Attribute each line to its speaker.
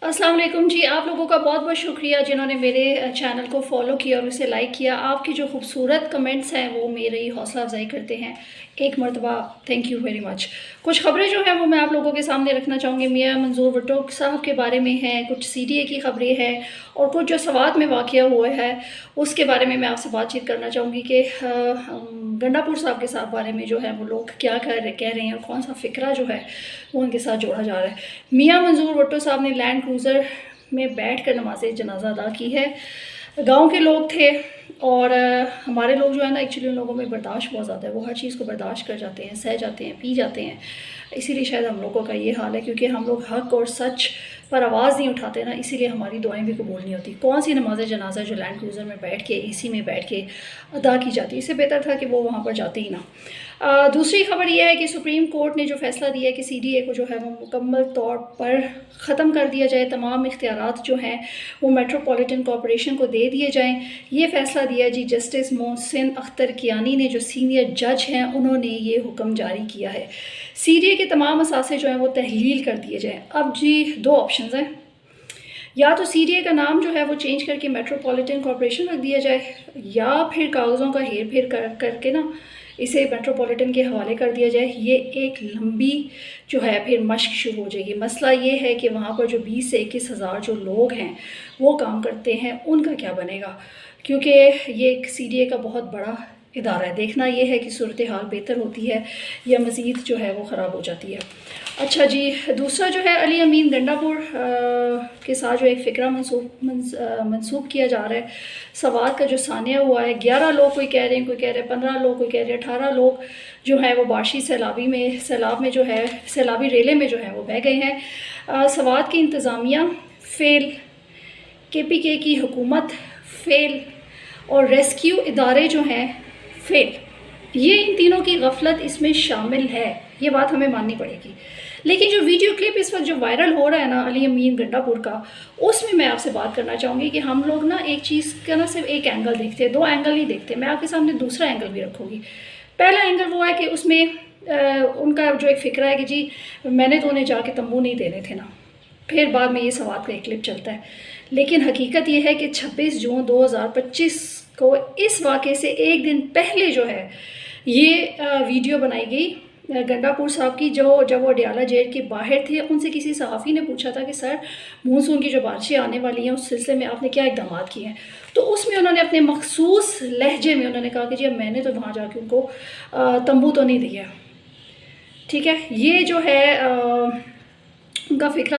Speaker 1: अस्सलाम वालेकुम जी। आप लोगों का बहुत बहुत शुक्रिया जिन्होंने मेरे चैनल को फॉलो किया और उसे लाइक किया। आपकी जो खूबसूरत कमेंट्स हैं वो मेरी हौसला अफजाई करते हैं। एक मरतबा थैंक यू वेरी मच। कुछ खबरें जो हैं वो मैं आप लोगों के सामने रखना चाहूँगी। मियां मंजूर भुट्टो साहब के बारे में हैं, कुछ CDA की खबरें हैं और कुछ जो सवात में वाक़या हुआ है उसके बारे में मैं आपसे बातचीत करना चाहूँगी कि गंडापुर साहब के साथ बारे में जो है वो लोग क्या कह रहे हैं और कौन सा फ़िक्रा जो है वो उनके साथ जोड़ा जा रहा है। मियां मंजूर भुट्टो साहब ने लैंड क्रूज़र में बैठ कर नमाज जनाजा अदा की है। गांव के लोग थे और हमारे लोग जो है ना एक्चुअली उन लोगों में बर्दाश्त बहुत ज़्यादा है, वो हर चीज़ को बर्दाश्त कर जाते हैं, सह जाते हैं, पी जाते हैं। इसीलिए शायद हम लोगों का ये हाल है, क्योंकि हम लोग हक और सच पर आवाज़ नहीं उठाते ना, इसीलिए हमारी दुआएं भी कबूल नहीं होती। कौन सी नमाज जनाजा जो लैंड क्रूज़र में बैठ के AC में बैठ के अदा की जाती, इससे बेहतर था कि वो वहाँ पर जाते ही ना। दूसरी खबर यह है कि सुप्रीम कोर्ट ने जो फैसला दिया है कि CDA को जो है वो मुकम्मल तौर पर ख़त्म कर दिया जाए, तमाम इख्तियारात जो हैं वो मेट्रोपॉलिटन कॉरपोरेशन को दे दिए जाएं। ये फ़ैसला दिया जी जस्टिस मोहसिन अख्तर कियानी ने, जो सीनियर जज हैं, उन्होंने ये हुक्म जारी किया है। CDA के तमाम असासे जो हैं वो तहलील कर दिए जाएँ। अब जी दो ऑप्शंस हैं, या तो CDA का नाम जो है वो चेंज करके मेट्रोपॉलिटन कॉरपोरेशन रख दिया जाए, या फिर कागज़ों का हेर फेर करके ना इसे मेट्रोपॉलिटन के हवाले कर दिया जाए। ये एक लंबी जो है फिर मश्क शुरू हो जाएगी। मसला ये है कि वहाँ पर जो 20 से 21 हज़ार जो लोग हैं वो काम करते हैं, उनका क्या बनेगा, क्योंकि ये एक CDA का बहुत बड़ा इदारा है। देखना ये है कि सूरत हाल बेहतर होती है या मज़ीद जो है वो ख़राब हो जाती है। अच्छा जी, दूसरा जो है अली अमीन गंडापुर के साथ जो एक फ़िक्रा मंसूब किया जा रहा है। सवात का जो सानिया हुआ है, 11 लोग कोई कह रहे हैं, कोई कह रहे हैं 15 लोग, कोई कह रहे हैं 18 लोग जो है वो बाशी सैलाब में जो है सैलाबी रेले में जो है वो बह गए हैं। सवात की इंतज़ामिया फेल, KPK की हुकूमत फेल और रेस्क्यू इदारे जो हैं फेल। ये इन तीनों की गफलत इसमें शामिल है, ये बात हमें माननी पड़ेगी। लेकिन जो वीडियो क्लिप इस वक्त जो वायरल हो रहा है ना अली अमीन गंडापुर का, उसमें मैं आपसे बात करना चाहूँगी कि हम लोग ना एक चीज़ का ना सिर्फ एक एंगल देखते हैं, दो एंगल नहीं देखते। मैं आपके सामने दूसरा एंगल भी रखूँगी। पहला एंगल वो है कि उसमें उनका जो एक फ़िक्रा है कि जी मैंने तो उन्हें जाके तंबू नहीं देने थे ना, फिर बाद में ये सवाल का एक क्लिप चलता है। लेकिन हकीकत ये है कि 26 जून 2025 को इस वाक़े से एक दिन पहले जो है ये वीडियो बनाई गई गंडापुर साहब की, जब वो अडियाला जेल के बाहर थे। उनसे किसी सहाफ़ी ने पूछा था कि सर मानसून की जो बारिशें आने वाली हैं उस सिलसिले में आपने क्या इक़दाम किए हैं, तो उसमें उन्होंने अपने मखसूस लहजे में उन्होंने कहा कि जी मैंने तो वहाँ जाके उनको तंबू तो नहीं दिया। ठीक है, ये जो है उनका फ़िक्रा